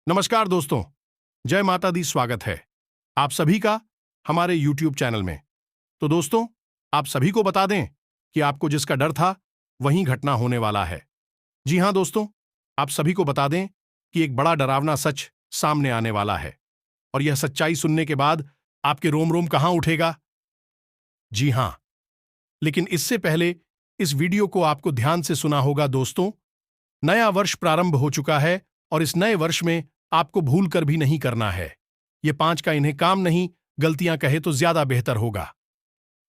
नमस्कार दोस्तों, जय माता दी। स्वागत है आप सभी का हमारे YouTube चैनल में। तो दोस्तों, आप सभी को बता दें कि आपको जिसका डर था वही घटना होने वाला है। जी हां दोस्तों, आप सभी को बता दें कि एक बड़ा डरावना सच सामने आने वाला है और यह सच्चाई सुनने के बाद आपके रोम रोम कहां उठेगा। जी हां, लेकिन इससे पहले इस वीडियो को आपको ध्यान से सुना होगा। दोस्तों, नया वर्ष प्रारंभ हो चुका है और इस नए वर्ष में आपको भूल कर भी नहीं करना है। ये 5 का इन्हें काम नहीं, गलतियां कहे तो ज्यादा बेहतर होगा।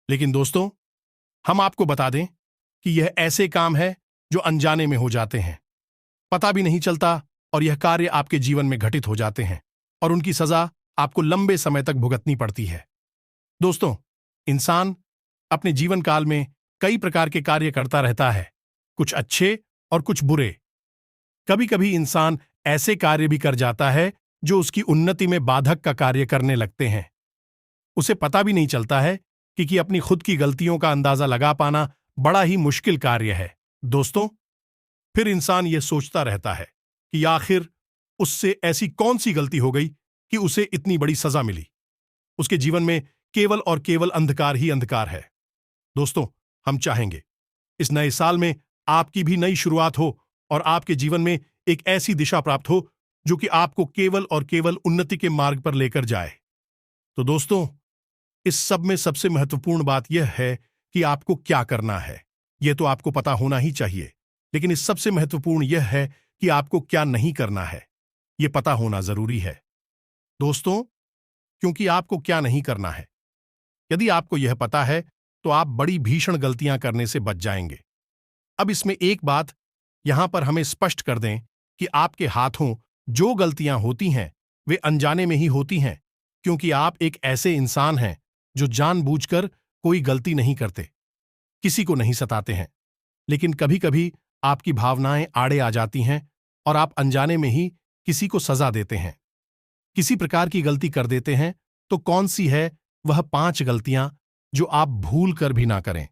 लेकिन दोस्तों, हम आपको बता दें कि यह ऐसे काम है जो अनजाने में हो जाते हैं, पता भी नहीं चलता और यह कार्य आपके जीवन में घटित हो जाते हैं और उनकी सजा आपको लंबे समय तक भुगतनी पड़ती है। दोस्तों, इंसान अपने जीवन काल में कई प्रकार के कार्य करता रहता है, कुछ अच्छे और कुछ बुरे। कभी कभी इंसान ऐसे कार्य भी कर जाता है जो उसकी उन्नति में बाधक का कार्य करने लगते हैं। उसे पता भी नहीं चलता है कि अपनी खुद की गलतियों का अंदाजा लगा पाना बड़ा ही मुश्किल कार्य है। दोस्तों, फिर इंसान यह सोचता रहता है कि आखिर उससे ऐसी कौन सी गलती हो गई कि उसे इतनी बड़ी सजा मिली। उसके जीवन में केवल और केवल अंधकार ही अंधकार है। दोस्तों, हम चाहेंगे इस नए साल में आपकी भी नई शुरुआत हो और आपके जीवन में एक ऐसी दिशा प्राप्त हो जो कि आपको केवल और केवल उन्नति के मार्ग पर लेकर जाए। तो दोस्तों, इस सब में सबसे महत्वपूर्ण बात यह है कि आपको क्या करना है। यह तो आपको पता होना ही चाहिए, लेकिन इस सबसे महत्वपूर्ण यह है कि आपको क्या नहीं करना है। यह पता होना जरूरी है दोस्तों, क्योंकि आपको क्या नहीं करना है। यदि आपको यह पता है तो आप बड़ी भीषण गलतियां करने से बच जाएंगे। अब इसमें एक बात यहां पर हमें स्पष्ट कर दें कि आपके हाथों जो गलतियां होती हैं वे अनजाने में ही होती हैं, क्योंकि आप एक ऐसे इंसान हैं जो जानबूझकर कोई गलती नहीं करते, किसी को नहीं सताते हैं। लेकिन कभी कभी आपकी भावनाएं आड़े आ जाती हैं और आप अनजाने में ही किसी को सजा देते हैं, किसी प्रकार की गलती कर देते हैं। तो कौन सी है वह 5 गलतियां जो आप भूल कर भी ना करें।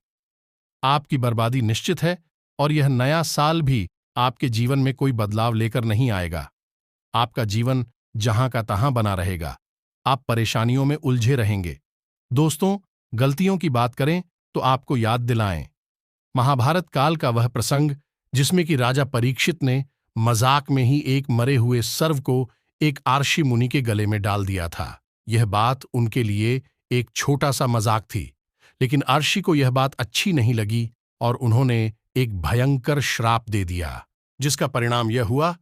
आपकी बर्बादी निश्चित है और यह नया साल भी आपके जीवन में कोई बदलाव लेकर नहीं आएगा। आपका जीवन जहां का तहां बना रहेगा, आप परेशानियों में उलझे रहेंगे। दोस्तों, गलतियों की बात करें तो आपको याद दिलाएं महाभारत काल का वह प्रसंग जिसमें कि राजा परीक्षित ने मजाक में ही एक मरे हुए सर्व को एक आर्षि मुनि के गले में डाल दिया था। यह बात उनके लिए एक छोटा सा मजाक थी, लेकिन आर्षि को यह बात अच्छी नहीं लगी और उन्होंने एक भयंकर श्राप दे दिया, जिसका परिणाम यह हुआ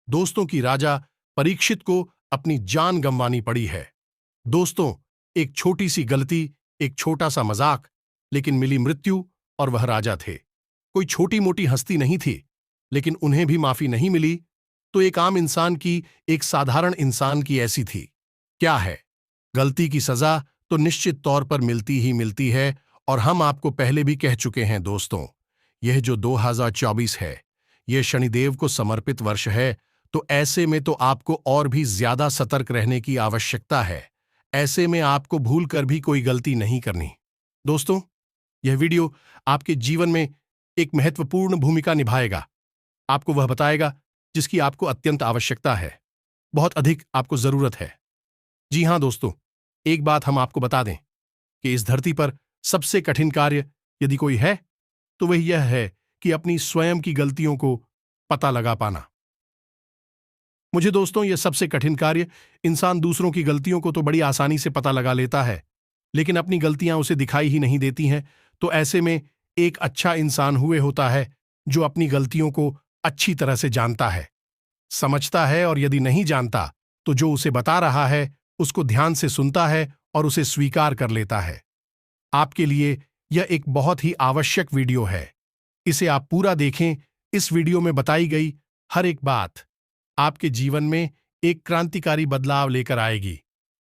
दोस्तों की राजा परीक्षित को अपनी जान गंवानी पड़ी है। दोस्तों, एक छोटी सी गलती, एक छोटा सा मजाक, लेकिन मिली मृत्यु और वह राजा थे। कोई छोटी मोटी हस्ती नहीं थी, लेकिन उन्हें भी माफी नहीं मिली तो एक आम इंसान की, एक साधारण इंसान की ऐसी थी। क्या है? गलती की सजा तो निश्चित तौर पर मिलती ही मिलती है और हम आपको पहले भी कह चुके हैं। दोस्तों, यह जो 2024 है, यह शनिदेव को समर्पित वर्ष है, तो ऐसे में तो आपको और भी ज्यादा सतर्क रहने की आवश्यकता है। ऐसे में आपको भूल कर भी कोई गलती नहीं करनी। दोस्तों, यह वीडियो आपके जीवन में एक महत्वपूर्ण भूमिका निभाएगा। आपको वह बताएगा जिसकी आपको अत्यंत आवश्यकता है, बहुत अधिक आपको जरूरत है। जी हां दोस्तों, एक बात हम आपको बता दें कि इस धरती पर सबसे कठिन कार्य यदि कोई है तो वह यह है कि अपनी स्वयं की गलतियों को पता लगा पाना। मुझे दोस्तों, यह सबसे कठिन कार्य, इंसान दूसरों की गलतियों को तो बड़ी आसानी से पता लगा लेता है, लेकिन अपनी गलतियां उसे दिखाई ही नहीं देती हैं। तो ऐसे में एक अच्छा इंसान हुए होता है जो अपनी गलतियों को अच्छी तरह से जानता है, समझता है, और यदि नहीं जानता तो जो उसे बता रहा है उसको ध्यान से सुनता है और उसे स्वीकार कर लेता है। आपके लिए यह एक बहुत ही आवश्यक वीडियो है, इसे आप पूरा देखें। इस वीडियो में बताई गई हर एक बात आपके जीवन में एक क्रांतिकारी बदलाव लेकर आएगी,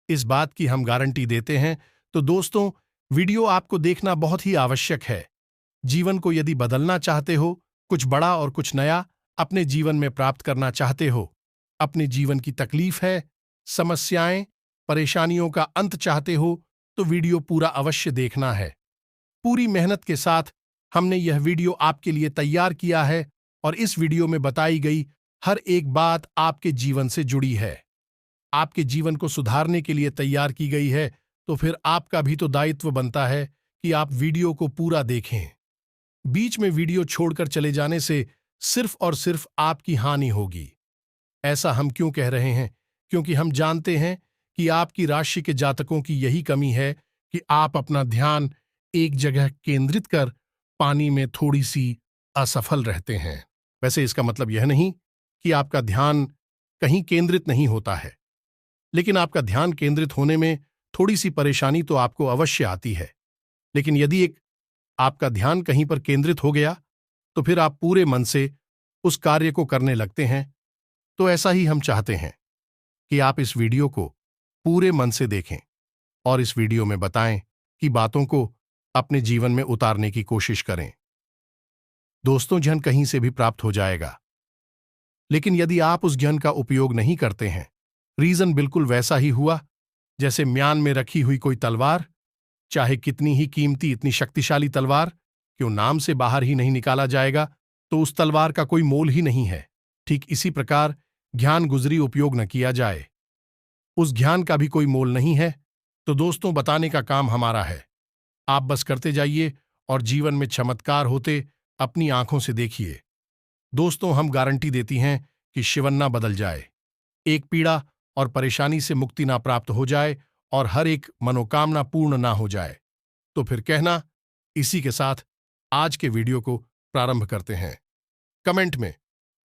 इस बात की हम गारंटी देते हैं। तो दोस्तों, वीडियो आपको देखना बहुत ही आवश्यक है। जीवन को यदि बदलना चाहते हो, कुछ बड़ा और कुछ नया अपने जीवन में प्राप्त करना चाहते हो, अपने जीवन की तकलीफ है, समस्याएं, परेशानियों का अंत चाहते हो, तो वीडियो पूरा अवश्य देखना है। पूरी मेहनत के साथ हमने यह वीडियो आपके लिए तैयार किया है और इस वीडियो में बताई गई हर एक बात आपके जीवन से जुड़ी है, आपके जीवन को सुधारने के लिए तैयार की गई है, तो फिर आपका भी तो दायित्व बनता है कि आप वीडियो को पूरा देखें। बीच में वीडियो छोड़कर चले जाने से सिर्फ और सिर्फ आपकी हानि होगी। ऐसा हम क्यों कह रहे हैं? क्योंकि हम जानते हैं कि आपकी राशि के जातकों की यही कमी है कि आप अपना ध्यान एक जगह केंद्रित कर पानी में थोड़ी सी असफल रहते हैं। वैसे इसका मतलब यह नहीं कि आपका ध्यान कहीं केंद्रित नहीं होता है, लेकिन आपका ध्यान केंद्रित होने में थोड़ी सी परेशानी तो आपको अवश्य आती है। लेकिन यदि आपका ध्यान कहीं पर केंद्रित हो गया, तो फिर आप पूरे मन से उस कार्य को करने लगते हैं। तो ऐसा ही हम चाहते हैं कि आप इस वीडियो को पूरे मन से देखें और इस वीडियो में बताएं कि बातों को अपने जीवन में उतारने की कोशिश करें। दोस्तों, ज्ञान कहीं से भी प्राप्त हो जाएगा, लेकिन यदि आप उस ज्ञान का उपयोग नहीं करते हैं, रीजन बिल्कुल वैसा ही हुआ जैसे म्यान में रखी हुई कोई तलवार, चाहे कितनी ही कीमती, इतनी शक्तिशाली तलवार क्यों नाम से बाहर ही नहीं निकाला जाएगा, तो उस तलवार का कोई मोल ही नहीं है। ठीक इसी प्रकार ज्ञान गुजरी उपयोग न किया जाए, उस ज्ञान का भी कोई मोल नहीं है। तो दोस्तों, बताने का काम हमारा है, आप बस करते जाइए और जीवन में चमत्कार होते अपनी आंखों से देखिए। दोस्तों, हम गारंटी देती हैं कि शिवन्ना बदल जाए, एक पीड़ा और परेशानी से मुक्ति ना प्राप्त हो जाए और हर एक मनोकामना पूर्ण ना हो जाए। तो फिर कहना, इसी के साथ आज के वीडियो को प्रारंभ करते हैं। कमेंट में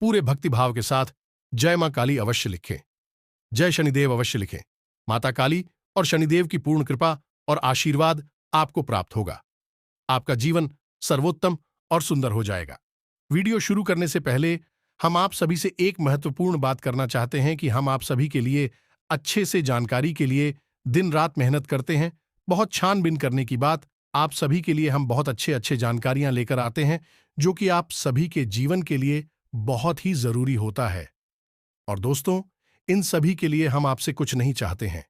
पूरे भक्तिभाव के साथ जय मां काली अवश्य लिखें, जय शनिदेव अवश्य लिखें। माता काली और शनिदेव की पूर्ण कृपा और आशीर्वाद आपको प्राप्त होगा, आपका जीवन सर्वोत्तम और सुंदर हो जाएगा। वीडियो शुरू करने से पहले हम आप सभी से एक महत्वपूर्ण बात करना चाहते हैं कि हम आप सभी के लिए अच्छे से जानकारी के लिए दिन रात मेहनत करते हैं। बहुत छानबीन करने की बात, आप सभी के लिए हम बहुत अच्छे अच्छे जानकारियां लेकर आते हैं, जो कि आप सभी के जीवन के लिए बहुत ही जरूरी होता है। और दोस्तों, इन सभी के लिए हम आपसे कुछ नहीं चाहते हैं,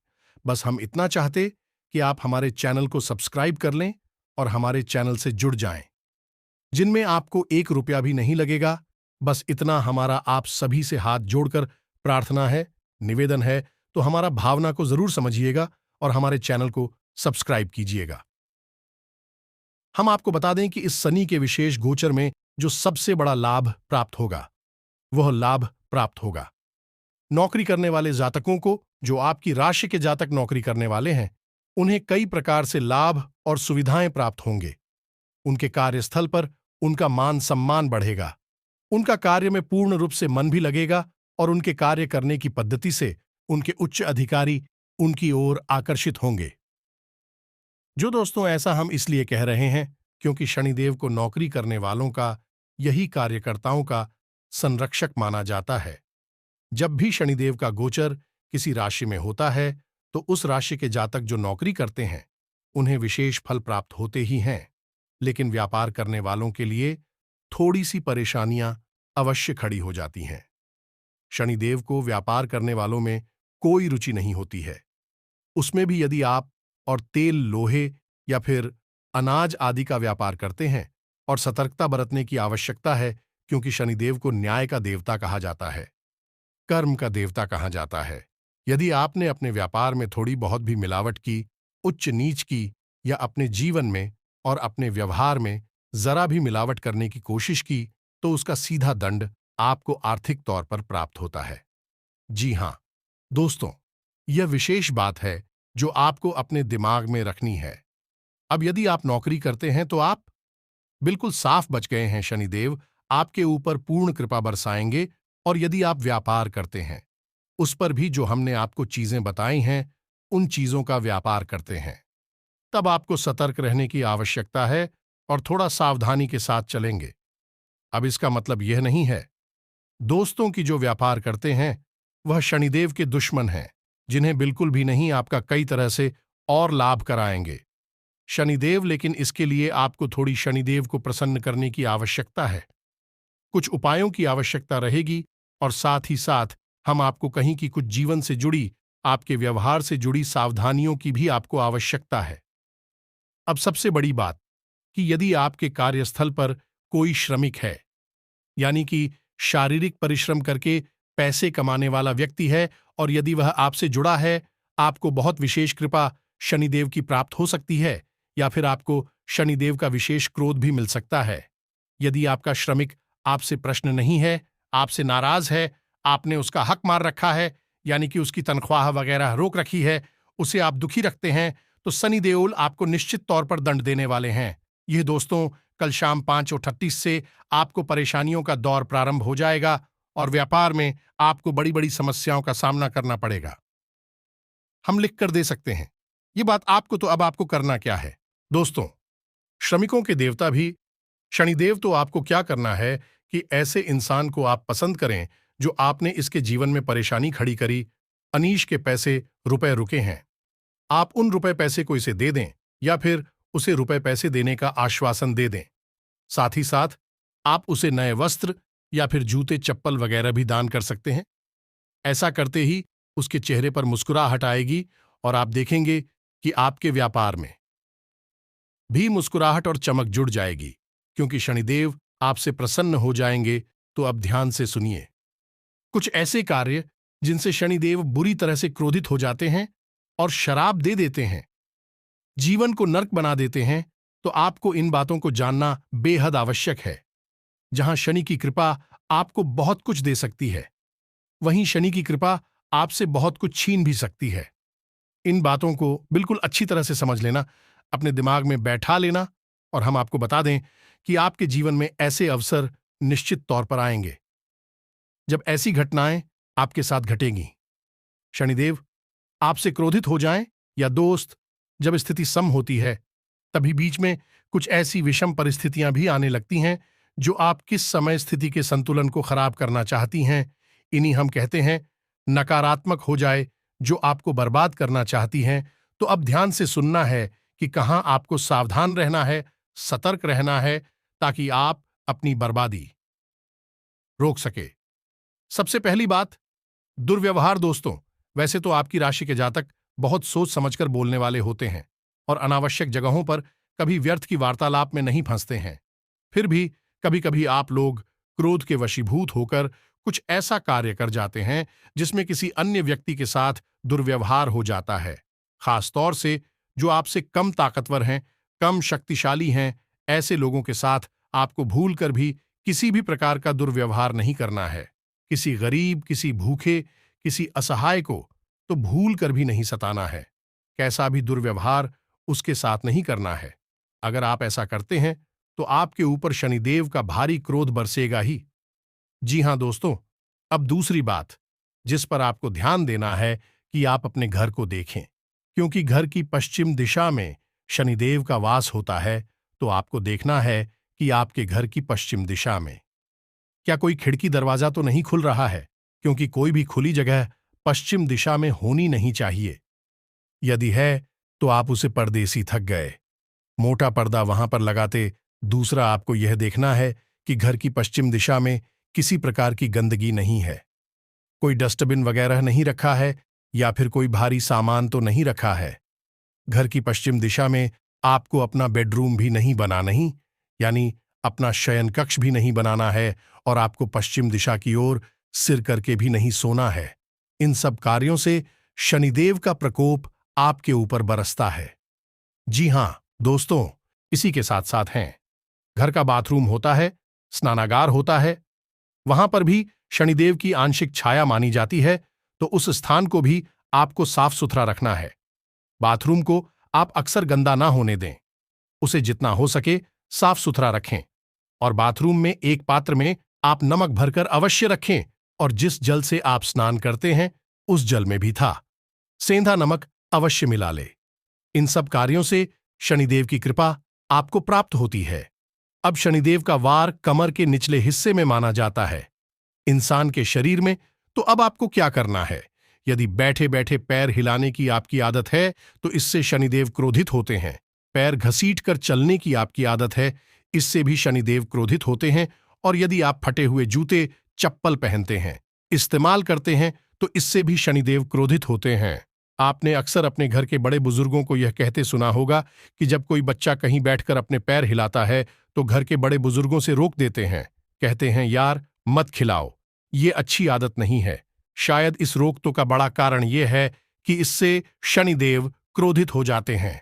बस हम इतना चाहते कि आप हमारे चैनल को सब्सक्राइब कर लें और हमारे चैनल से जुड़ जाएं, जिनमें आपको 1 रुपया भी नहीं लगेगा। बस इतना हमारा आप सभी से हाथ जोड़कर प्रार्थना है, निवेदन है। तो हमारा भावना को जरूर समझिएगा और हमारे चैनल को सब्सक्राइब कीजिएगा। हम आपको बता दें कि इस शनि के विशेष गोचर में जो सबसे बड़ा लाभ प्राप्त होगा, वह लाभ प्राप्त होगा नौकरी करने वाले जातकों को। जो आपकी राशि के जातक नौकरी करने वाले हैं, उन्हें कई प्रकार से लाभ और सुविधाएं प्राप्त होंगे। उनके कार्यस्थल पर उनका मान सम्मान बढ़ेगा, उनका कार्य में पूर्ण रूप से मन भी लगेगा और उनके कार्य करने की पद्धति से उनके उच्च अधिकारी उनकी ओर आकर्षित होंगे। जो दोस्तों, ऐसा हम इसलिए कह रहे हैं क्योंकि शनिदेव को नौकरी करने वालों का, यही कार्यकर्ताओं का संरक्षक माना जाता है। जब भी शनिदेव का गोचर किसी राशि में होता है, तो उस राशि के जातक जो नौकरी करते हैं, उन्हें विशेष फल प्राप्त होते ही हैं। लेकिन व्यापार करने वालों के लिए थोड़ी सी परेशानियां अवश्य खड़ी हो जाती हैं। शनिदेव को व्यापार करने वालों में कोई रुचि नहीं होती है। उसमें भी यदि आप और तेल, लोहे या फिर अनाज आदि का व्यापार करते हैं, और सतर्कता बरतने की आवश्यकता है, क्योंकि शनिदेव को न्याय का देवता कहा जाता है, कर्म का देवता कहा जाता है। यदि आपने अपने व्यापार में थोड़ी बहुत भी मिलावट की, उच्च नीच की, या अपने जीवन में और अपने व्यवहार में जरा भी मिलावट करने की कोशिश की, तो उसका सीधा दंड आपको आर्थिक तौर पर प्राप्त होता है। जी हां दोस्तों, यह विशेष बात है जो आपको अपने दिमाग में रखनी है। अब यदि आप नौकरी करते हैं, तो आप बिल्कुल साफ बच गए हैं। शनिदेव आपके ऊपर पूर्ण कृपा बरसाएंगे। और यदि आप व्यापार करते हैं, उस पर भी जो हमने आपको चीजें बताई हैं, उन चीजों का व्यापार करते हैं, तब आपको सतर्क रहने की आवश्यकता है और थोड़ा सावधानी के साथ चलेंगे। अब इसका मतलब यह नहीं है दोस्तों कि जो व्यापार करते हैं वह शनिदेव के दुश्मन हैं, जिन्हें बिल्कुल भी नहीं आपका कई तरह से और लाभ कराएंगे शनिदेव। लेकिन इसके लिए आपको थोड़ी शनिदेव को प्रसन्न करने की आवश्यकता है, कुछ उपायों की आवश्यकता रहेगी, और साथ ही साथ हम आपको कहीं की कुछ जीवन से जुड़ी, आपके व्यवहार से जुड़ी सावधानियों की भी आपको आवश्यकता है। अब सबसे बड़ी बात कि यदि आपके कार्यस्थल पर कोई श्रमिक है, यानी कि शारीरिक परिश्रम करके पैसे कमाने वाला व्यक्ति है और यदि वह आपसे जुड़ा है, आपको बहुत विशेष कृपा शनिदेव की प्राप्त हो सकती है या फिर आपको शनिदेव का विशेष क्रोध भी मिल सकता है। यदि आपका श्रमिक आपसे प्रश्न नहीं है, आपसे नाराज है, आपने उसका हक मार रखा है, यानी कि उसकी तनख्वाह वगैरह रोक रखी है, उसे आप दुखी रखते हैं, तो शनि देओल आपको निश्चित तौर पर दंड देने वाले हैं। यह दोस्तों कल शाम 5:38 से आपको परेशानियों का दौर प्रारंभ हो जाएगा और व्यापार में आपको बड़ी बड़ी समस्याओं का सामना करना पड़ेगा। हम लिख कर दे सकते हैं ये बात आपको, तो अब आपको करना क्या है दोस्तों? श्रमिकों के देवता भी शनिदेव, तो आपको क्या करना है कि ऐसे इंसान को आप पसंद करें जो आपने इसके जीवन में परेशानी खड़ी करी, अनीश के पैसे रुपए रुके हैं, आप उन रुपए पैसे को इसे दे दें या फिर उसे रुपए पैसे देने का आश्वासन दे दें। साथ ही साथ आप उसे नए वस्त्र या फिर जूते चप्पल वगैरह भी दान कर सकते हैं। ऐसा करते ही उसके चेहरे पर मुस्कुराहट आएगी और आप देखेंगे कि आपके व्यापार में भी मुस्कुराहट और चमक जुड़ जाएगी, क्योंकि शनिदेव आपसे प्रसन्न हो जाएंगे। तो अब ध्यान से सुनिए कुछ ऐसे कार्य जिनसे शनिदेव बुरी तरह से क्रोधित हो जाते हैं और शराब दे देते हैं, जीवन को नर्क बना देते हैं, तो आपको इन बातों को जानना बेहद आवश्यक है। जहां शनि की कृपा आपको बहुत कुछ दे सकती है, वहीं शनि की कृपा आपसे बहुत कुछ छीन भी सकती है। इन बातों को बिल्कुल अच्छी तरह से समझ लेना, अपने दिमाग में बैठा लेना, और हम आपको बता दें कि आपके जीवन में ऐसे अवसर निश्चित तौर पर आएंगे जब ऐसी घटनाएं आपके साथ घटेंगी। शनिदेव आपसे क्रोधित हो जाएं या दोस्त, जब स्थिति सम होती है तभी बीच में कुछ ऐसी विषम परिस्थितियां भी आने लगती हैं जो आप किस समय स्थिति के संतुलन को खराब करना चाहती हैं। इन्हीं हम कहते हैं नकारात्मक हो जाए, जो आपको बर्बाद करना चाहती हैं। तो अब ध्यान से सुनना है कि कहां आपको सावधान रहना है, सतर्क रहना है, ताकि आप अपनी बर्बादी रोक सके। सबसे पहली बात, दुर्व्यवहार। दोस्तों, वैसे तो आपकी राशि के जातक बहुत सोच समझकर बोलने वाले होते हैं और अनावश्यक जगहों पर कभी व्यर्थ की वार्तालाप में नहीं फंसते हैं। फिर भी कभी कभी आप लोग क्रोध के वशीभूत होकर कुछ ऐसा कार्य कर जाते हैं जिसमें किसी अन्य व्यक्ति के साथ दुर्व्यवहार हो जाता है। खासतौर से जो आपसे कम ताकतवर हैं, कम शक्तिशाली हैं, ऐसे लोगों के साथ आपको भूल कर भी किसी भी प्रकार का दुर्व्यवहार नहीं करना है। किसी गरीब, किसी भूखे, किसी असहाय को तो भूल कर भी नहीं सताना है। कैसा भी दुर्व्यवहार उसके साथ नहीं करना है। अगर आप ऐसा करते हैं तो आपके ऊपर शनिदेव का भारी क्रोध बरसेगा ही। जी हां दोस्तों, अब दूसरी बात जिस पर आपको ध्यान देना है कि आप अपने घर को देखें, क्योंकि घर की पश्चिम दिशा में शनिदेव का वास होता है। तो आपको देखना है कि आपके घर की पश्चिम दिशा में क्या कोई खिड़की दरवाजा तो नहीं खुल रहा है, क्योंकि कोई भी खुली जगह पश्चिम दिशा में होनी नहीं चाहिए। यदि है तो आप उसे परदेसी थक गए, मोटा पर्दा वहां पर लगाते। दूसरा, आपको यह देखना है कि घर की पश्चिम दिशा में किसी प्रकार की गंदगी नहीं है, कोई डस्टबिन वगैरह नहीं रखा है या फिर कोई भारी सामान तो नहीं रखा है। घर की पश्चिम दिशा में आपको अपना बेडरूम भी नहीं बनाना, यानी अपना शयन कक्ष भी नहीं बनाना है, और आपको पश्चिम दिशा की ओर सिर करके भी नहीं सोना है। इन सब कार्यों से शनिदेव का प्रकोप आपके ऊपर बरसता है। जी हां दोस्तों, इसी के साथ साथ हैं घर का बाथरूम होता है, स्नानागार होता है, वहां पर भी शनिदेव की आंशिक छाया मानी जाती है। तो उस स्थान को भी आपको साफ सुथरा रखना है। बाथरूम को आप अक्सर गंदा ना होने दें, उसे जितना हो सके साफ सुथरा रखें, और बाथरूम में एक पात्र में आप नमक भरकर अवश्य रखें, और जिस जल से आप स्नान करते हैं उस जल में भी था सेंधा नमक अवश्य मिला ले। इन सब कार्यों से शनिदेव की कृपा आपको प्राप्त होती है। अब शनिदेव का वार कमर के निचले हिस्से में माना जाता है, इंसान के शरीर में। तो अब आपको क्या करना है? यदि बैठे बैठे पैर हिलाने की आपकी आदत है तो इससे शनिदेव क्रोधित होते हैं। पैर घसीट कर चलने की आपकी आदत है, इससे भी शनिदेव क्रोधित होते हैं। और यदि आप फटे हुए जूते चप्पल पहनते हैं, इस्तेमाल करते हैं, तो इससे भी शनिदेव क्रोधित होते हैं। आपने अक्सर अपने घर के बड़े बुजुर्गों को यह कहते सुना होगा कि जब कोई बच्चा कहीं बैठकर अपने पैर हिलाता है तो घर के बड़े बुजुर्गों से रोक देते हैं। कहते हैं, यार मत खिलाओ। ये अच्छी आदत नहीं है। शायद इस रोग का बड़ा कारण यह है कि इससे शनिदेव क्रोधित हो जाते हैं।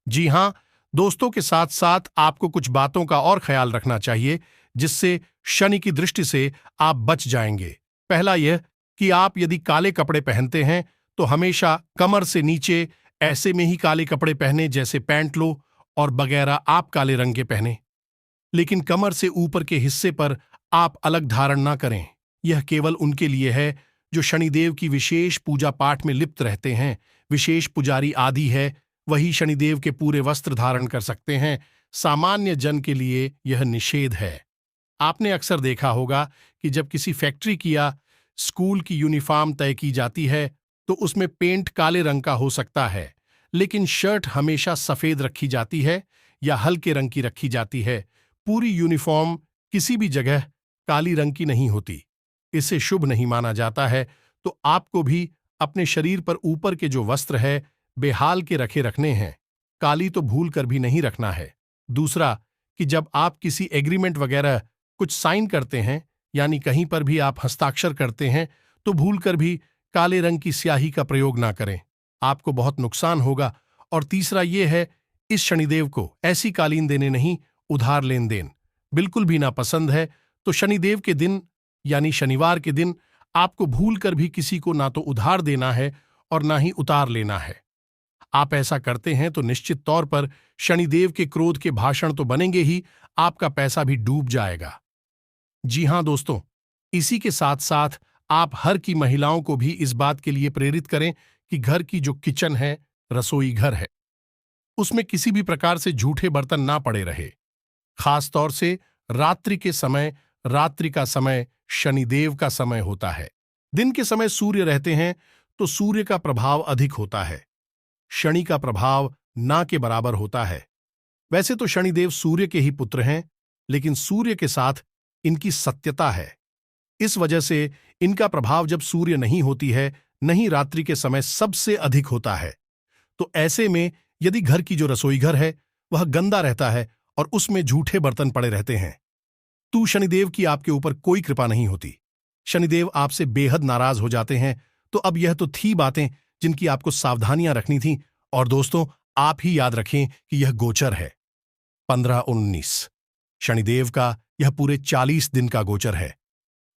जी हां, दोस्तों के साथ साथ आपको कुछ बातों का और ख्याल रखना चाहिए जिससे शनि की दृष्टि से आप बच जाएंगे। पहला यह कि आप यदि काले कपड़े पहनते हैं तो हमेशा कमर से नीचे ऐसे में ही काले कपड़े पहने, जैसे पैंट लो और वगैरह आप काले रंग के पहने। लेकिन कमर से ऊपर के हिस्से पर आप अलग धारण ना करें। यह केवल उनके लिए है जो शनिदेव की विशेष पूजा पाठ में लिप्त रहते हैं। विशेष पुजारी आदि है, वही शनिदेव के पूरे वस्त्र धारण कर सकते हैं। सामान्य जन के लिए यह निषेध है। आपने अक्सर देखा होगा कि जब किसी फैक्ट्री की या स्कूल की यूनिफॉर्म तय की जाती है तो उसमें पेंट काले रंग का हो सकता है, लेकिन शर्ट हमेशा सफेद रखी जाती है या हल्के रंग की रखी जाती है। पूरी यूनिफॉर्म किसी भी जगह काली रंग की नहीं होती। इसे शुभ नहीं माना जाता है। तो आपको भी अपने शरीर पर ऊपर के जो वस्त्र है बेहाल के रखने हैं। काली तो भूल कर भी नहीं रखना है। दूसरा कि जब आप किसी एग्रीमेंट वगैरह कुछ साइन करते हैं, यानी कहीं पर भी आप हस्ताक्षर करते हैं, तो भूल कर भी काले रंग की स्याही का प्रयोग ना करें। आपको बहुत नुकसान होगा। और तीसरा यह है, इस शनिदेव को ऐसी कालीन देने नहीं, उधार लेन देन बिल्कुल भी ना पसंद है। तो शनिदेव के दिन यानी शनिवार के दिन आपको भूल कर भी किसी को ना तो उधार देना है और ना ही उतार लेना है। आप ऐसा करते हैं तो निश्चित तौर पर शनिदेव के क्रोध के भाषण तो बनेंगे ही, आपका पैसा भी डूब जाएगा। जी हां दोस्तों, इसी के साथ साथ आप हर की महिलाओं को भी इस बात के लिए प्रेरित करें कि घर की जो किचन है, रसोई घर है, उसमें किसी भी प्रकार से झूठे बर्तन ना पड़े रहे। खास तौर से रात्रि के समय। रात्रि का समय शनिदेव का समय होता है। दिन के समय सूर्य रहते हैं तो सूर्य का प्रभाव अधिक होता है। शनि का प्रभाव ना के बराबर होता है। वैसे तो शनिदेव सूर्य के ही पुत्र हैं, लेकिन सूर्य के साथ इनकी सत्यता है। इस वजह से इनका प्रभाव जब सूर्य नहीं होती है, नहीं रात्रि के समय सबसे अधिक होता है। तो ऐसे में यदि घर की जो रसोई घर है वह गंदा रहता है और उसमें झूठे बर्तन पड़े रहते हैं, तो शनिदेव की आपके ऊपर कोई कृपा नहीं होती। शनिदेव आपसे बेहद नाराज हो जाते हैं। तो अब यह तो थी बातें जिनकी आपको सावधानियां रखनी थी। और दोस्तों, आप ही याद रखें कि यह गोचर है 15-19। शनिदेव का यह पूरे 40 दिन का गोचर है।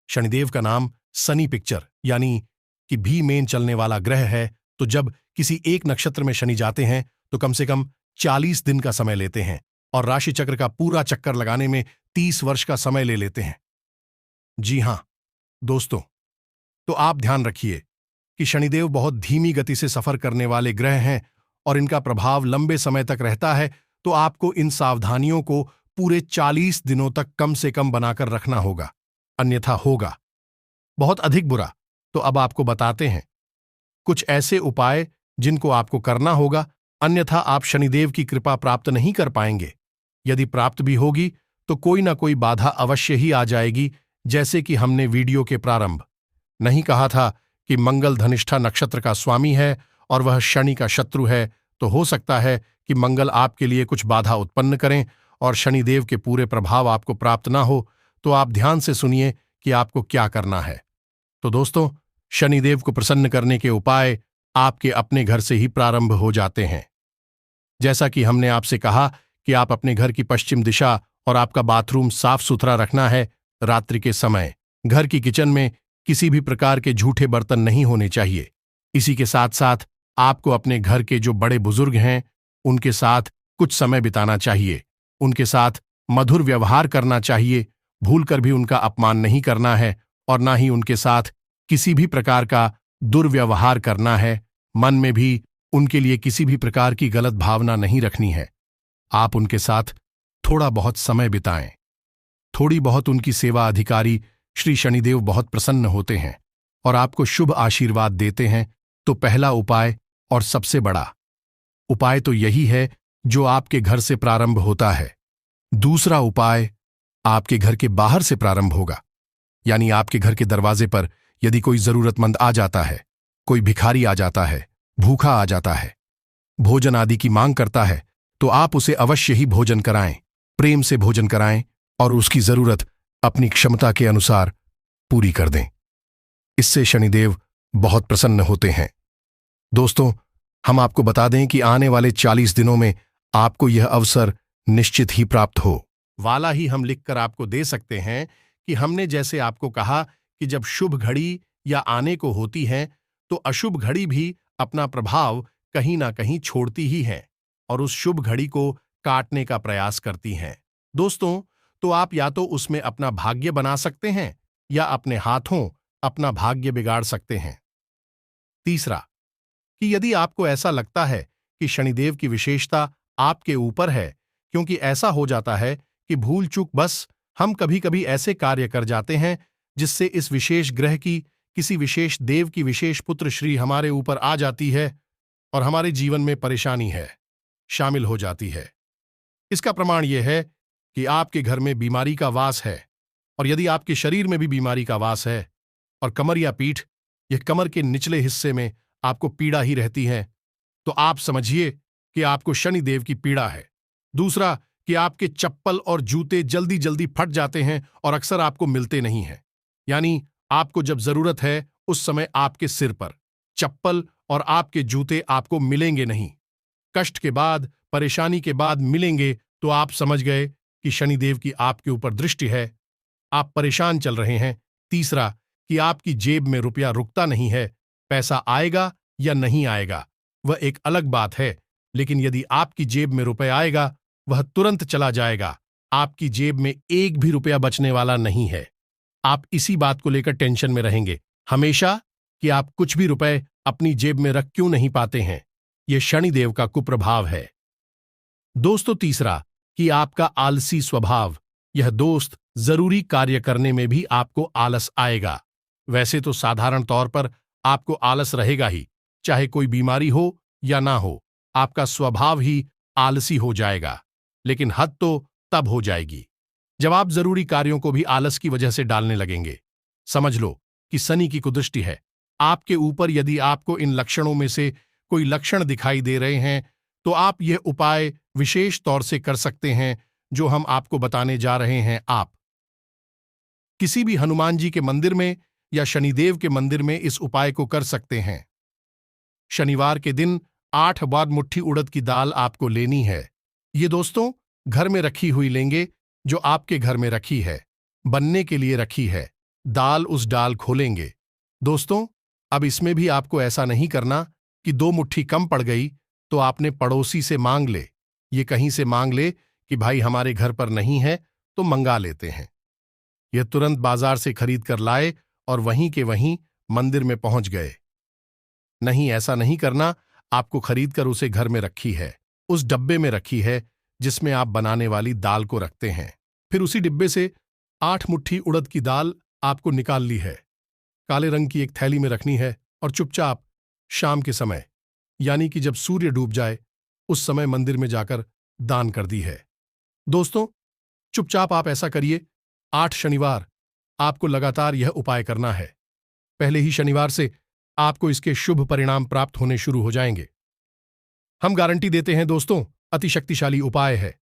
शनिदेव का नाम सनी पिक्चर यानी कि भी मेन चलने वाला ग्रह है। तो जब किसी एक नक्षत्र में शनि जाते हैं तो कम से कम 40 दिन का समय लेते हैं और राशि चक्र का पूरा चक्कर लगाने में 30 वर्ष का समय ले लेते हैं। जी हां दोस्तों, तो आप ध्यान रखिए कि शनिदेव बहुत धीमी गति से सफर करने वाले ग्रह हैं और इनका प्रभाव लंबे समय तक रहता है। तो आपको इन सावधानियों को पूरे 40 दिनों तक कम से कम बनाकर रखना होगा, अन्यथा होगा बहुत अधिक बुरा। तो अब आपको बताते हैं कुछ ऐसे उपाय जिनको आपको करना होगा, अन्यथा आप शनिदेव की कृपा प्राप्त नहीं कर पाएंगे। यदि प्राप्त भी होगी तो कोई ना कोई बाधा अवश्य ही आ जाएगी। जैसे कि हमने वीडियो के प्रारंभ नहीं कहा था कि मंगल धनिष्ठा नक्षत्र का स्वामी है और वह शनि का शत्रु है। तो हो सकता है कि मंगल आपके लिए कुछ बाधा उत्पन्न करें और शनिदेव के पूरे प्रभाव आपको प्राप्त ना हो। तो आप ध्यान से सुनिए कि आपको क्या करना है। तो दोस्तों, शनिदेव को प्रसन्न करने के उपाय आपके अपने घर से ही प्रारंभ हो जाते हैं। जैसा कि हमने आपसे कहा कि आप अपने घर की पश्चिम दिशा और आपका बाथरूम साफ सुथरा रखना है। रात्रि के समय घर की किचन में किसी भी प्रकार के झूठे बर्तन नहीं होने चाहिए। इसी के साथ साथ आपको अपने घर के जो बड़े बुजुर्ग हैं उनके साथ कुछ समय बिताना चाहिए। उनके साथ मधुर व्यवहार करना चाहिए। भूलकर भी उनका अपमान नहीं करना है और ना ही उनके साथ किसी भी प्रकार का दुर्व्यवहार करना है। मन में भी उनके लिए किसी भी प्रकार की गलत भावना नहीं रखनी है। आप उनके साथ थोड़ा बहुत समय बिताएं। थोड़ी बहुत उनकी सेवा अधिकारी श्री शनिदेव बहुत प्रसन्न होते हैं और आपको शुभ आशीर्वाद देते हैं। तो पहला उपाय और सबसे बड़ा उपाय तो यही है जो आपके घर से प्रारंभ होता है। दूसरा उपाय आपके घर के बाहर से प्रारंभ होगा, यानी आपके घर के दरवाजे पर यदि कोई जरूरतमंद आ जाता है, कोई भिखारी आ जाता है, भूखा आ जाता है, भोजन आदि की मांग करता है, तो आप उसे अवश्य ही भोजन कराएं, प्रेम से भोजन कराएं और उसकी जरूरत अपनी क्षमता के अनुसार पूरी कर दें। इससे शनिदेव बहुत प्रसन्न होते हैं। दोस्तों, हम आपको बता दें कि आने वाले 40 दिनों में आपको यह अवसर निश्चित ही प्राप्त हो वाला ही हम लिखकर आपको दे सकते हैं कि हमने जैसे आपको कहा कि जब शुभ घड़ी या आने को होती है तो अशुभ घड़ी भी अपना प्रभाव कहीं ना कहीं छोड़ती ही है और उस शुभ घड़ी को काटने का प्रयास करती हैं। दोस्तों, तो आप या तो उसमें अपना भाग्य बना सकते हैं या अपने हाथों अपना भाग्य बिगाड़ सकते हैं। तीसरा, कि यदि आपको ऐसा लगता है कि शनिदेव की विशेषता आपके ऊपर है, क्योंकि ऐसा हो जाता है कि भूल चूक बस हम कभी कभी ऐसे कार्य कर जाते हैं जिससे इस विशेष ग्रह की किसी विशेष देव की विशेष पुत्र श्री हमारे ऊपर आ जाती है और हमारे जीवन में परेशानी है शामिल हो जाती है। इसका प्रमाण यह है कि आपके घर में बीमारी का वास है, और यदि आपके शरीर में भी बीमारी का वास है और कमर या पीठ, यह कमर के निचले हिस्से में आपको पीड़ा ही रहती है, तो आप समझिए कि आपको शनिदेव की पीड़ा है। दूसरा, कि आपके चप्पल और जूते जल्दी जल्दी फट जाते हैं और अक्सर आपको मिलते नहीं हैं, यानी आपको जब जरूरत है उस समय आपके सिर पर चप्पल और आपके जूते आपको मिलेंगे नहीं। कष्ट के बाद, परेशानी के बाद मिलेंगे तो आप समझ गए कि शनिदेव की आपके ऊपर दृष्टि है, आप परेशान चल रहे हैं। तीसरा, कि आपकी जेब में रुपया रुकता नहीं है, पैसा आएगा या नहीं आएगा वह एक अलग बात है, लेकिन यदि आपकी जेब में रुपया आएगा वह तुरंत चला जाएगा, आपकी जेब में एक भी रुपया बचने वाला नहीं है। आप इसी बात को लेकर टेंशन में रहेंगे हमेशा कि आप कुछ भी रुपए अपनी जेब में रख क्यों नहीं पाते हैं। यह शनिदेव का कुप्रभाव है। दोस्तों, तीसरा, कि आपका आलसी स्वभाव, यह दोस्त जरूरी कार्य करने में भी आपको आलस आएगा। वैसे तो साधारण तौर पर आपको आलस रहेगा ही, चाहे कोई बीमारी हो या ना हो, आपका स्वभाव ही आलसी हो जाएगा। लेकिन हद तो तब हो जाएगी जब आप जरूरी कार्यों को भी आलस की वजह से डालने लगेंगे। समझ लो कि शनि की कुदृष्टि है आपके ऊपर। यदि आपको इन लक्षणों में से कोई लक्षण दिखाई दे रहे हैं तो आप यह उपाय विशेष तौर से कर सकते हैं जो हम आपको बताने जा रहे हैं। आप किसी भी हनुमान जी के मंदिर में या शनिदेव के मंदिर में इस उपाय को कर सकते हैं। शनिवार के दिन 8 बार मुट्ठी उड़द की दाल आपको लेनी है। ये दोस्तों घर में रखी हुई लेंगे, जो आपके घर में रखी है, बनने के लिए रखी है। उस डाल खोलेंगे। दोस्तों, अब इसमें भी आपको ऐसा नहीं करना कि 2 मुट्ठी कम पड़ गई तो आपने पड़ोसी से मांग ले, ये कहीं से मांग ले कि भाई हमारे घर पर नहीं है तो मंगा लेते हैं। यह तुरंत बाजार से खरीद कर लाए और वहीं के वहीं मंदिर में पहुंच गए। नहीं, ऐसा नहीं करना। आपको खरीद कर उसे घर में रखी है, उस डब्बे में रखी है जिसमें आप बनाने वाली दाल को रखते हैं। फिर उसी डिब्बे से 8 मुट्ठी उड़द की दाल आपको निकाल ली है, काले रंग की एक थैली में रखनी है और चुपचाप शाम के समय, यानी कि जब सूर्य डूब जाए उस समय मंदिर में जाकर दान कर दी है। दोस्तों, चुपचाप आप ऐसा करिए। 8 शनिवार आपको लगातार यह उपाय करना है। पहले ही शनिवार से आपको इसके शुभ परिणाम प्राप्त होने शुरू हो जाएंगे। हम गारंटी देते हैं दोस्तों, अति शक्तिशाली उपाय है।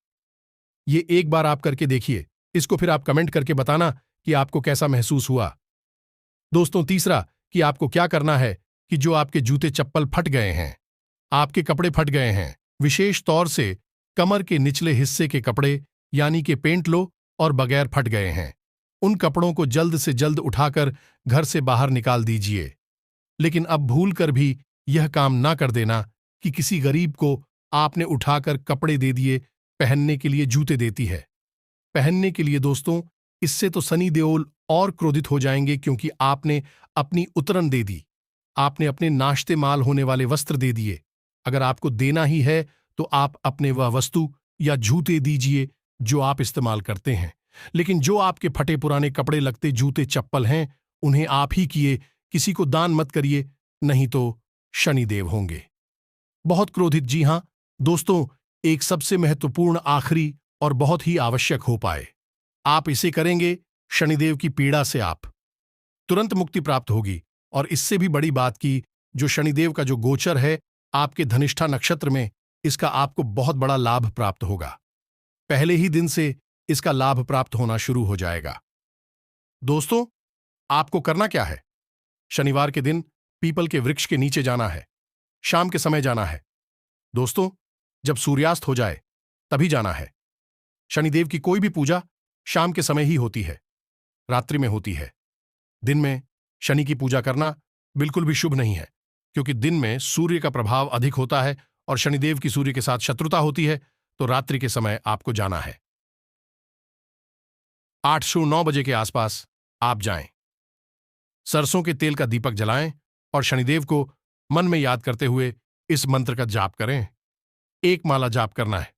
ये एक बार आप करके देखिए, इसको फिर आप कमेंट करके बताना कि आपको कैसा महसूस हुआ। दोस्तों, तीसरा, कि आपको क्या करना है कि जो आपके जूते चप्पल फट गए हैं, आपके कपड़े फट गए हैं, विशेष तौर से कमर के निचले हिस्से के कपड़े यानी कि पेंट लो और बगैर फट गए हैं, उन कपड़ों को जल्द से जल्द उठाकर घर से बाहर निकाल दीजिए। लेकिन अब भूल कर भी यह काम ना कर देना कि किसी गरीब को आपने उठाकर कपड़े दे दिए, पहनने के लिए जूते देती है पहनने के लिए। दोस्तों, इससे तो शनि देओल और क्रोधित हो जाएंगे, क्योंकि आपने अपनी उतरन दे दी, आपने अपने नाश्ते माल होने वाले वस्त्र दे दिए। अगर आपको देना ही है तो आप अपने वह वस्तु या जूते दीजिए जो आप इस्तेमाल करते हैं, लेकिन जो आपके फटे पुराने कपड़े लगते जूते चप्पल हैं उन्हें आप ही किए, किसी को दान मत करिए, नहीं तो शनिदेव होंगे बहुत क्रोधित। जी हां दोस्तों, एक सबसे महत्वपूर्ण आखिरी और बहुत ही आवश्यक हो पाए, आप इसे करेंगे, शनिदेव की पीड़ा से आप तुरंत मुक्ति प्राप्त होगी। और इससे भी बड़ी बात की, जो शनिदेव का जो गोचर है आपके धनिष्ठा नक्षत्र में, इसका आपको बहुत बड़ा लाभ प्राप्त होगा। पहले ही दिन से इसका लाभ प्राप्त होना शुरू हो जाएगा। दोस्तों, आपको करना क्या है? शनिवार के दिन पीपल के वृक्ष के नीचे जाना है। शाम के समय जाना है। दोस्तों, जब सूर्यास्त हो जाए तभी जाना है। शनिदेव की कोई भी पूजा शाम के समय ही होती है, रात्रि में होती है। दिन में शनि की पूजा करना बिल्कुल भी शुभ नहीं है, क्योंकि दिन में सूर्य का प्रभाव अधिक होता है और शनिदेव की सूर्य के साथ शत्रुता होती है। तो रात्रि के समय आपको जाना है। 8 से 9 बजे के आसपास आप जाएं। सरसों के तेल का दीपक जलाएं और शनिदेव को मन में याद करते हुए इस मंत्र का जाप करें। एक माला जाप करना है,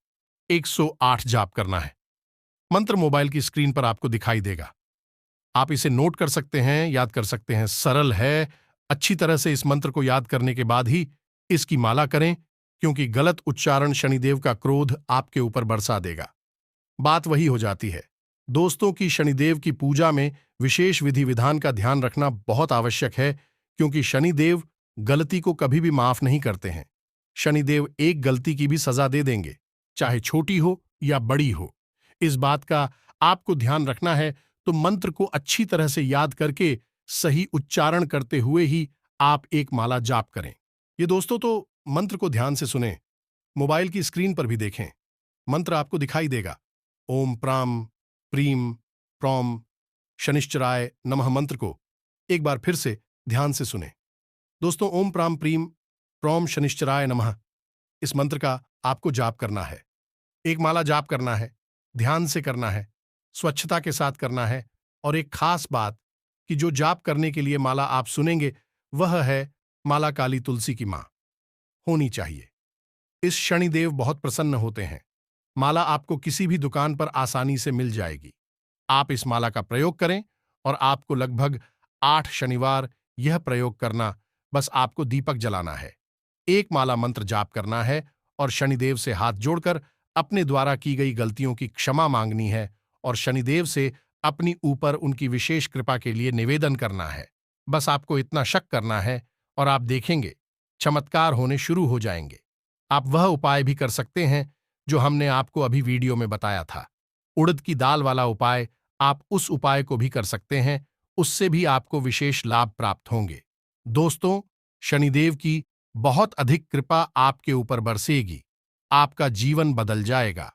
108 जाप करना है। मंत्र मोबाइल की स्क्रीन पर आपको दिखाई देगा। आप इसे नोट कर सकते हैं, याद कर सकते हैं। सरल है। अच्छी तरह से इस मंत्र को याद करने के बाद ही इसकी माला करें, क्योंकि गलत उच्चारण शनिदेव का क्रोध आपके ऊपर बरसा देगा। बात वही हो जाती है दोस्तों की शनिदेव की पूजा में विशेष विधि विधान का ध्यान रखना बहुत आवश्यक है, क्योंकि शनिदेव गलती को कभी भी माफ नहीं करते हैं। शनिदेव एक गलती की भी सजा दे देंगे, चाहे छोटी हो या बड़ी हो। इस बात का आपको ध्यान रखना है, तो मंत्र को अच्छी तरह से याद करके सही उच्चारण करते हुए ही आप एक माला जाप करें। ये दोस्तों तो मंत्र को ध्यान से सुने, मोबाइल की स्क्रीन पर भी देखें। मंत्र आपको दिखाई देगा। ओम प्राम प्रीम प्रौम शनिश्चराय नमः मंत्र को एक बार फिर से ध्यान से सुने। दोस्तों, ओम प्राम प्रीम प्रौम शनिश्चराय नमः इस मंत्र का आपको जाप करना है। एक माला जाप करना है, ध्यान से करना है, स्वच्छता के साथ करना है। और एक खास बात कि जो जाप करने के लिए माला आप सुनेंगे वह है माला काली तुलसी की मां होनी चाहिए। इस शनिदेव बहुत प्रसन्न होते हैं। माला आपको किसी भी दुकान पर आसानी से मिल जाएगी। आप इस माला का प्रयोग करें और आपको लगभग 8 शनिवार यह प्रयोग करना, बस आपको दीपक जलाना है, एक माला मंत्र जाप करना है और शनिदेव से हाथ जोड़कर अपने द्वारा की गई गलतियों की क्षमा मांगनी है और शनिदेव से अपनी ऊपर उनकी विशेष कृपा के लिए निवेदन करना है। बस आपको इतना शक करना है और आप देखेंगे चमत्कार होने शुरू हो जाएंगे। आप वह उपाय भी कर सकते हैं जो हमने आपको अभी वीडियो में बताया था। उड़द की दाल वाला उपाय, आप उस उपाय को भी कर सकते हैं, उससे भी आपको विशेष लाभ प्राप्त होंगे। दोस्तों, शनिदेव की बहुत अधिक कृपा आपके ऊपर बरसेगी, आपका जीवन बदल जाएगा।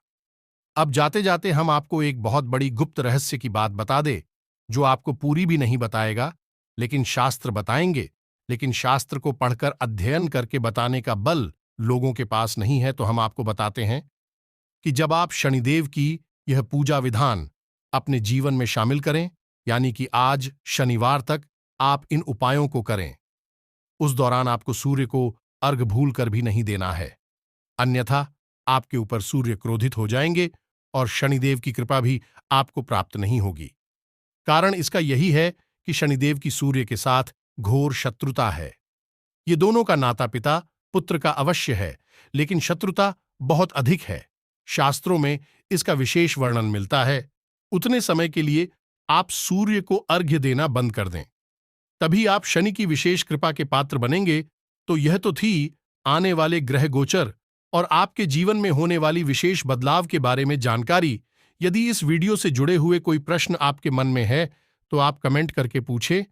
अब जाते जाते हम आपको एक बहुत बड़ी गुप्त रहस्य की बात बता दे, जो आपको पूरी भी नहीं बताएगा, लेकिन शास्त्र बताएंगे। लेकिन शास्त्र को पढ़कर अध्ययन करके बताने का बल लोगों के पास नहीं है, तो हम आपको बताते हैं कि जब आप शनिदेव की यह पूजा विधान अपने जीवन में शामिल करें, यानी कि आज शनिवार तक आप इन उपायों को करें, उस दौरान आपको सूर्य को अर्घ भूल कर भी नहीं देना है, अन्यथा आपके ऊपर सूर्य क्रोधित हो जाएंगे और शनिदेव की कृपा भी आपको प्राप्त नहीं होगी। कारण इसका यही है कि शनिदेव की सूर्य के साथ घोर शत्रुता है। ये दोनों का नाता पिता पुत्र का अवश्य है, लेकिन शत्रुता बहुत अधिक है। शास्त्रों में इसका विशेष वर्णन मिलता है। उतने समय के लिए आप सूर्य को अर्घ्य देना बंद कर दें, तभी आप शनि की विशेष कृपा के पात्र बनेंगे। तो यह तो थी आने वाले ग्रह गोचर और आपके जीवन में होने वाली विशेष बदलाव के बारे में जानकारी। यदि इस वीडियो से जुड़े हुए कोई प्रश्न आपके मन में है तो आप कमेंट करके पूछे।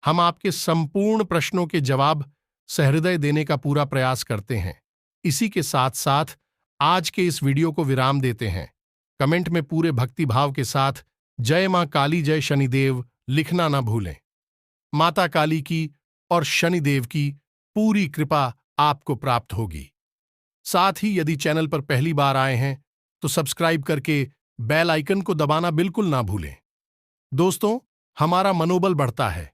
हम आपके संपूर्ण प्रश्नों के जवाब सहृदय देने का पूरा प्रयास करते हैं। इसी के साथ साथ आज के इस वीडियो को विराम देते हैं। कमेंट में पूरे भक्तिभाव के साथ जय मां काली जय शनिदेव लिखना ना भूलें। माता काली की और शनिदेव की पूरी कृपा आपको प्राप्त होगी। साथ ही यदि चैनल पर पहली बार आए हैं तो सब्सक्राइब करके बेल आइकन को दबाना बिल्कुल ना भूलें। दोस्तों, हमारा मनोबल बढ़ता है।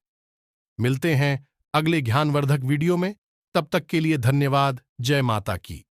मिलते हैं अगले ज्ञानवर्धक वीडियो में। तब तक के लिए धन्यवाद। जय माता की।